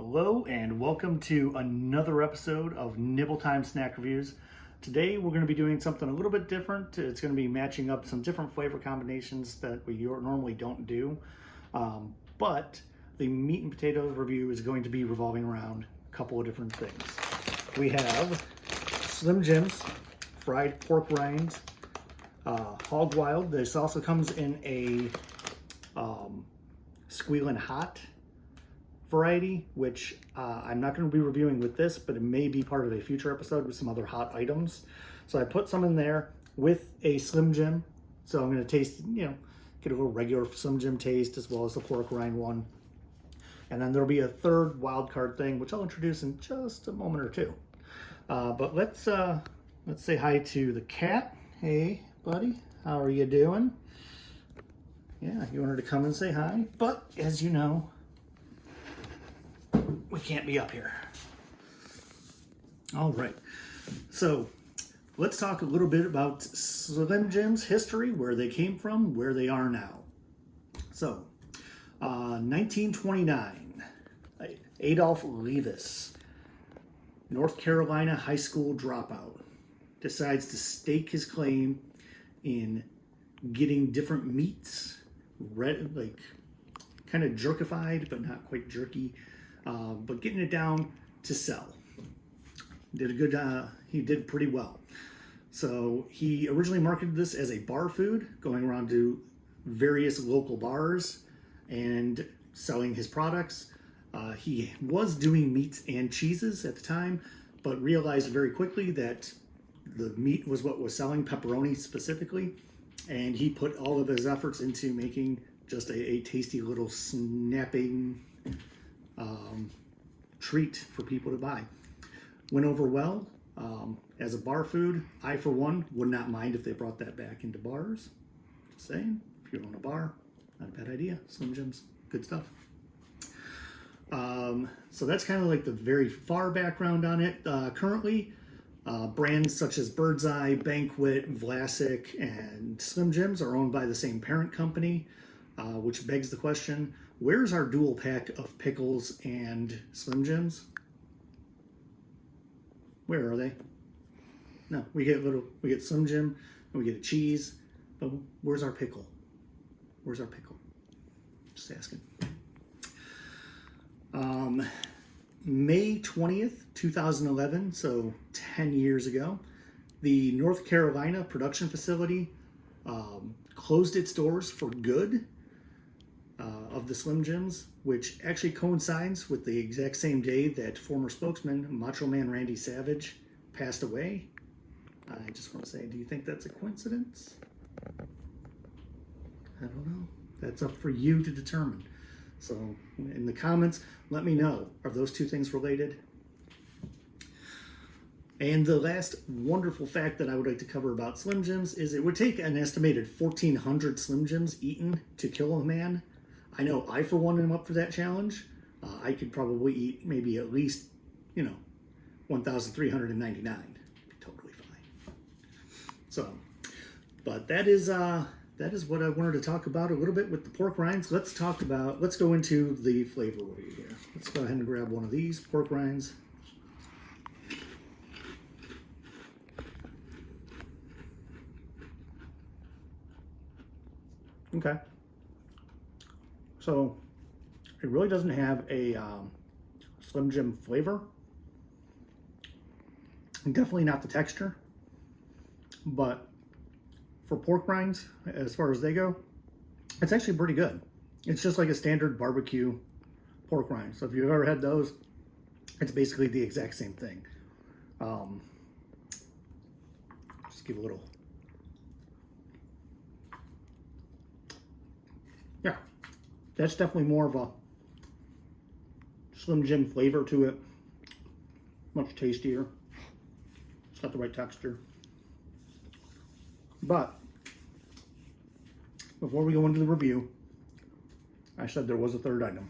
Hello and welcome to another episode of Nibble Time Snack Reviews. Today we're going to be doing something a little bit different. It's going to be matching up some different flavor combinations that we normally don't do. But the meat and potatoes review is going to be revolving around a couple of different things. We have Slim Jims, fried pork rinds, Hog Wild. This also comes in a squealing hot variety, which I'm not going to be reviewing with this, but it may be part of a future episode with some other hot items. So I put some in there with a Slim Jim. So I'm going to taste, get a little regular Slim Jim taste as well as the pork rind one. And then there'll be a third wild card thing, which I'll introduce in just a moment or two. But let's say hi to the cat. Hey, buddy, how are you doing? Yeah, you wanted to come and say hi, but as you know, we can't be up here. All right, so let's talk a little bit about Slim Jim's history, where they came from, where they are now. So, 1929, Adolph Levis, North Carolina high school dropout, decides to stake his claim in getting different meats, kind of jerkified, but not quite jerky, but getting it down to sell. He did pretty well. So he originally marketed this as a bar food, going around to various local bars and selling his products. He was doing meats and cheeses at the time, but realized very quickly that the meat was what was selling, pepperoni specifically, and he put all of his efforts into making just a tasty little snapping treat for people to buy. Went over well as a bar food. I, for one, would not mind if they brought that back into bars. Just saying, if you own a bar, not a bad idea. Slim Jims, good stuff. So that's kind of like the very far background on it. Currently, brands such as Bird's Eye, Banquet, Vlasic, and Slim Jims are owned by the same parent company, which begs the question, where's our dual pack of pickles and Slim Jims? Where are they? No, we get Slim Jim and we get a cheese, but where's our pickle? Where's our pickle? Just asking. May 20th, 2011, so 10 years ago, the North Carolina production facility closed its doors for good of the Slim Jims, which actually coincides with the exact same day that former spokesman Macho Man Randy Savage passed away. I just want to say, do you think that's a coincidence? I don't know. That's up for you to determine. So in the comments, let me know, are those two things related? And the last wonderful fact that I would like to cover about Slim Jims is it would take an estimated 1,400 Slim Jims eaten to kill a man. I know I, for one, am up for that challenge. I could probably eat maybe at least, 1,399. Be totally fine. So, but that is what I wanted to talk about a little bit with the pork rinds. Let's go into the flavor review here. Let's go ahead and grab one of these pork rinds. Okay. So it really doesn't have a Slim Jim flavor. And definitely not the texture. But for pork rinds, as far as they go, it's actually pretty good. It's just like a standard barbecue pork rind. So if you've ever had those, it's basically the exact same thing. Just give a little. Yeah, that's definitely more of a Slim Jim flavor to it. Much tastier. It's got the right texture. But before we go into the review, I said there was a third item.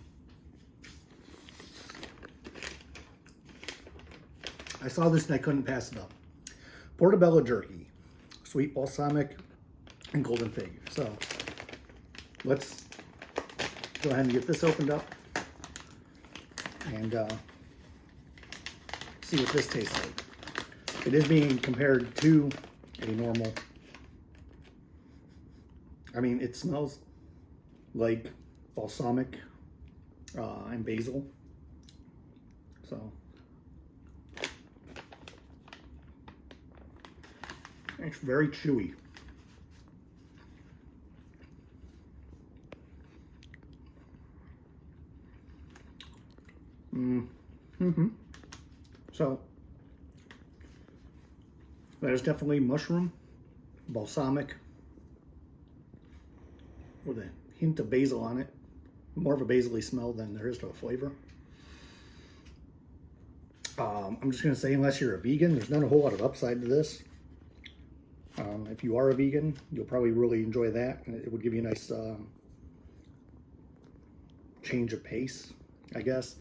I saw this and I couldn't pass it up. Portobello jerky, sweet balsamic and golden fig. So let's go ahead and get this opened up. and see what this tastes like. It is being compared to a normal. I mean, it smells like balsamic and basil. So it's very chewy. So there's definitely mushroom, balsamic, with a hint of basil on it. More of a basil-y smell than there is to a flavor. I'm just going to say, unless you're a vegan, there's not a whole lot of upside to this. If you are a vegan, you'll probably really enjoy that. And it would give you a nice change of pace, I guess.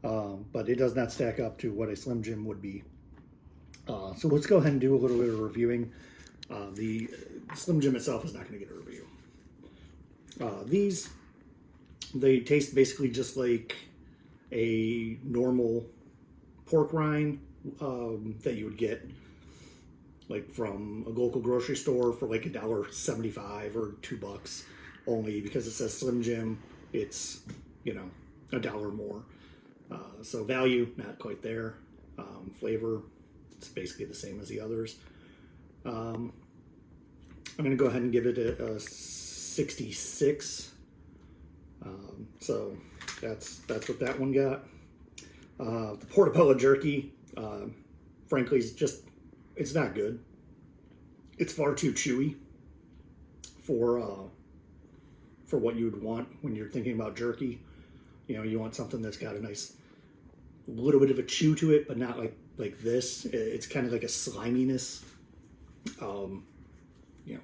But it does not stack up to what a Slim Jim would be. So let's go ahead and do a little bit of reviewing. The Slim Jim itself is not going to get a review. These, they taste basically just like a normal pork rind that you would get like from a local grocery store for like $1.75 or $2. Only because it says Slim Jim, it's, you know, $1 more. So value, not quite there. Flavor, it's basically the same as the others. I'm going to go ahead and give it a 66. So that's what that one got. The portobello jerky, frankly, is just, it's not good. It's far too chewy for what you would want when you're thinking about jerky. You know, you want something that's got a nice little bit of a chew to it, but not like this. It's kind of like a sliminess. You know,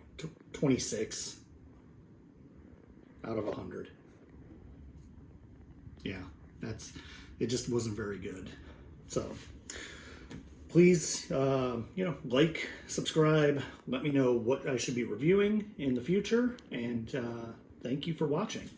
26 out of 100. Yeah, it just wasn't very good. So please, you know, like, subscribe, let me know what I should be reviewing in the future, and thank you for watching.